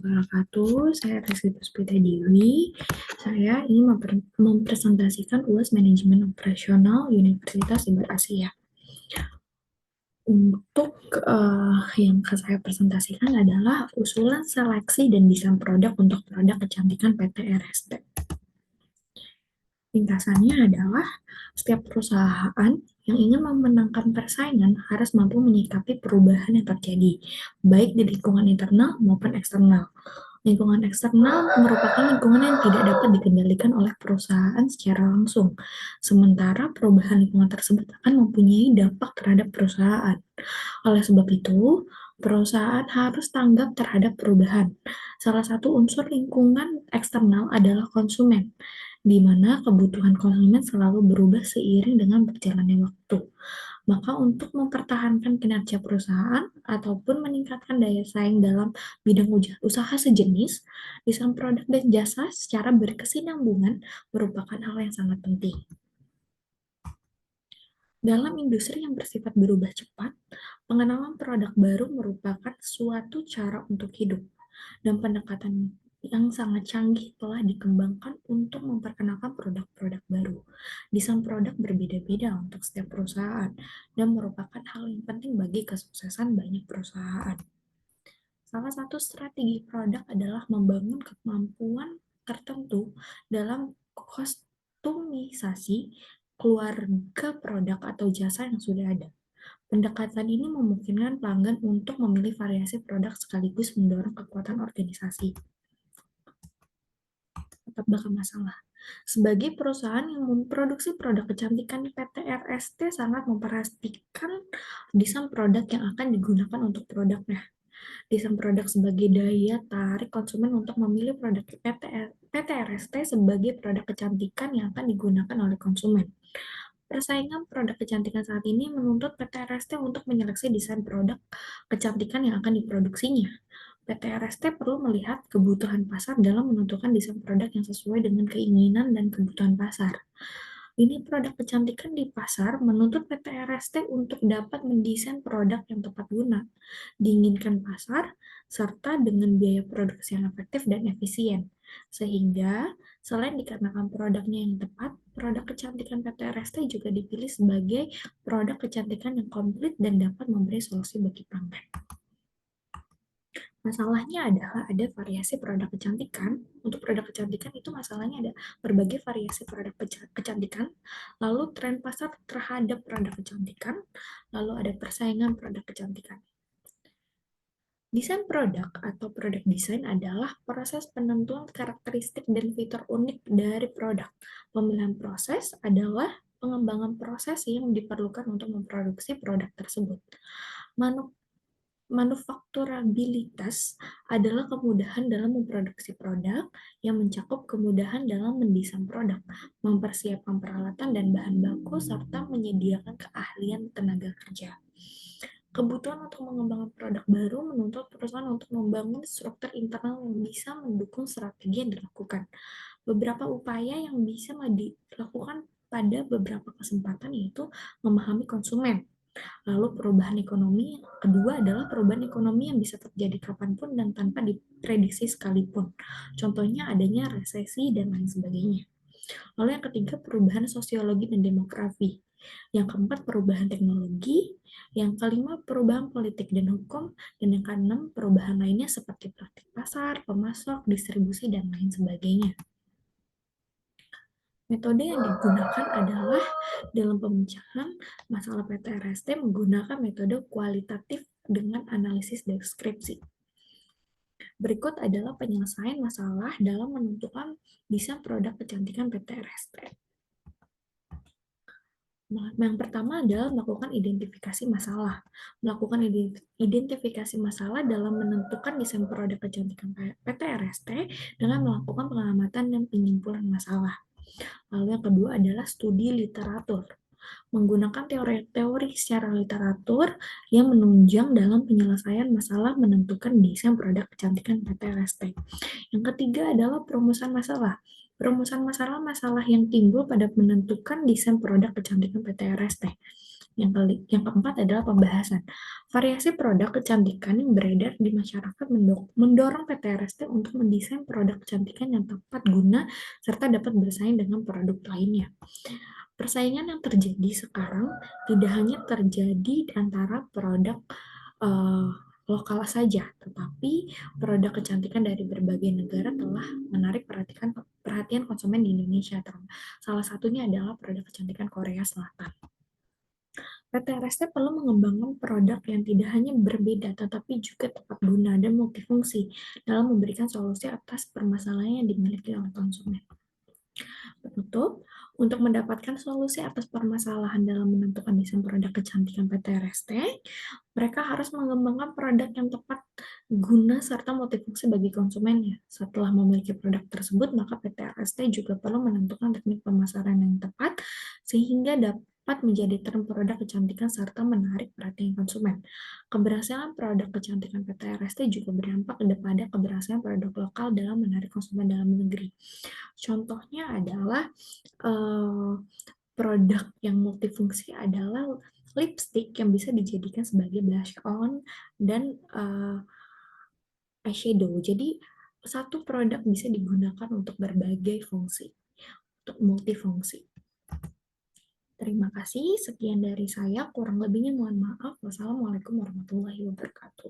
Wabarakatuh, saya Rizky Puspita Dewi. Saya ingin mempresentasikan UAS Manajemen Operasional Universitas Siber Asia. Untuk yang akan saya presentasikan adalah usulan seleksi dan desain produk untuk produk kecantikan PT RST. Ringkasannya adalah setiap perusahaan yang ingin memenangkan persaingan harus mampu menyikapi perubahan yang terjadi, baik di lingkungan internal maupun eksternal. Lingkungan eksternal merupakan lingkungan yang tidak dapat dikendalikan oleh perusahaan secara langsung, sementara perubahan lingkungan tersebut akan mempunyai dampak terhadap perusahaan. Oleh sebab itu, perusahaan harus tanggap terhadap perubahan. Salah satu unsur lingkungan eksternal adalah konsumen, di mana kebutuhan konsumen selalu berubah seiring dengan berjalannya waktu. Maka untuk mempertahankan kinerja perusahaan ataupun meningkatkan daya saing dalam bidang usaha sejenis, desain produk dan jasa secara berkesinambungan merupakan hal yang sangat penting. Dalam industri yang bersifat berubah cepat, pengenalan produk baru merupakan suatu cara untuk hidup, dan pendekatan yang sangat canggih telah dikembangkan untuk memperkenalkan produk-produk baru. Desain produk berbeda-beda untuk setiap perusahaan dan merupakan hal yang penting bagi kesuksesan banyak perusahaan. Salah satu strategi produk adalah membangun kemampuan tertentu dalam kostumisasi keluarga produk atau jasa yang sudah ada. Pendekatan ini memungkinkan pelanggan untuk memilih variasi produk sekaligus mendorong kekuatan organisasi. Tetap bakal masalah. Sebagai perusahaan yang memproduksi produk kecantikan, PT RST sangat memperhatikan desain produk yang akan digunakan untuk produknya. Desain produk sebagai daya tarik konsumen untuk memilih produk PT RST sebagai produk kecantikan yang akan digunakan oleh konsumen. Persaingan produk kecantikan saat ini menuntut PT RST untuk menyeleksi desain produk kecantikan yang akan diproduksinya. PT RST perlu melihat kebutuhan pasar dalam menentukan desain produk yang sesuai dengan keinginan dan kebutuhan pasar. Ini produk kecantikan di pasar menuntut PT RST untuk dapat mendesain produk yang tepat guna, diinginkan pasar, serta dengan biaya produksi yang efektif dan efisien. Sehingga, selain dikarenakan produknya yang tepat, produk kecantikan PT RST juga dipilih sebagai produk kecantikan yang komplit dan dapat memberi solusi bagi pelanggan. Masalahnya adalah ada variasi produk kecantikan. Untuk produk kecantikan itu masalahnya ada berbagai variasi produk kecantikan, lalu tren pasar terhadap produk kecantikan, lalu ada persaingan produk kecantikan. Desain produk atau produk desain adalah proses penentuan karakteristik dan fitur unik dari produk. Pemilihan proses adalah pengembangan proses yang diperlukan untuk memproduksi produk tersebut. Manufakturabilitas adalah kemudahan dalam memproduksi produk yang mencakup kemudahan dalam mendesain produk, mempersiapkan peralatan dan bahan baku, serta menyediakan keahlian tenaga kerja. Kebutuhan untuk mengembangkan produk baru menuntut perusahaan untuk membangun struktur internal yang bisa mendukung strategi yang dilakukan. Beberapa upaya yang bisa dilakukan pada beberapa kesempatan yaitu memahami konsumen. Lalu perubahan ekonomi, kedua adalah perubahan ekonomi yang bisa terjadi kapanpun dan tanpa diprediksi sekalipun. Contohnya adanya resesi dan lain sebagainya. Lalu yang ketiga, perubahan sosiologi dan demografi. Yang keempat, perubahan teknologi. Yang kelima, perubahan politik dan hukum. Dan yang keenam, perubahan lainnya seperti praktik pasar, pemasok, distribusi, dan lain sebagainya. Metode yang digunakan adalah dalam pemecahan masalah PT RST menggunakan metode kualitatif dengan analisis deskripsi. Berikut adalah penyelesaian masalah dalam menentukan desain produk kecantikan PT RST. Yang pertama adalah melakukan identifikasi masalah. Melakukan identifikasi masalah dalam menentukan desain produk kecantikan PT RST dengan melakukan pengamatan dan penyimpulan masalah. Lalu yang kedua adalah studi literatur. Menggunakan teori-teori secara literatur yang menunjang dalam penyelesaian masalah menentukan desain produk kecantikan PT RST. Yang ketiga adalah perumusan masalah. Perumusan masalah-masalah yang timbul pada menentukan desain produk kecantikan PT RST. Yang keempat adalah pembahasan. Variasi produk kecantikan yang beredar di masyarakat mendorong PT RST untuk mendesain produk kecantikan yang tepat guna serta dapat bersaing dengan produk lainnya. Persaingan yang terjadi sekarang tidak hanya terjadi di antara produk eh, lokal saja, tetapi produk kecantikan dari berbagai negara telah menarik perhatian konsumen di Indonesia. Salah satunya adalah produk kecantikan Korea Selatan. PT RST perlu mengembangkan produk yang tidak hanya berbeda, tetapi juga tepat guna dan multifungsi dalam memberikan solusi atas permasalahan yang dimiliki oleh konsumen. Penutup, untuk mendapatkan solusi atas permasalahan dalam menentukan desain produk kecantikan PT RST, mereka harus mengembangkan produk yang tepat guna serta multifungsi bagi konsumennya. Setelah memiliki produk tersebut, maka PT RST juga perlu menentukan teknik pemasaran yang tepat sehingga dapat menjadi tren produk kecantikan serta menarik perhatian konsumen. Keberhasilan produk kecantikan PT RST juga berdampak kepada keberhasilan produk lokal dalam menarik konsumen dalam negeri. Contohnya adalah eh, produk yang multifungsi adalah lipstick yang bisa dijadikan sebagai blush on dan eyeshadow. Jadi satu produk bisa digunakan untuk berbagai fungsi, untuk multifungsi. Terima kasih, sekian dari saya. Kurang lebihnya mohon maaf. Wassalamualaikum warahmatullahi wabarakatuh.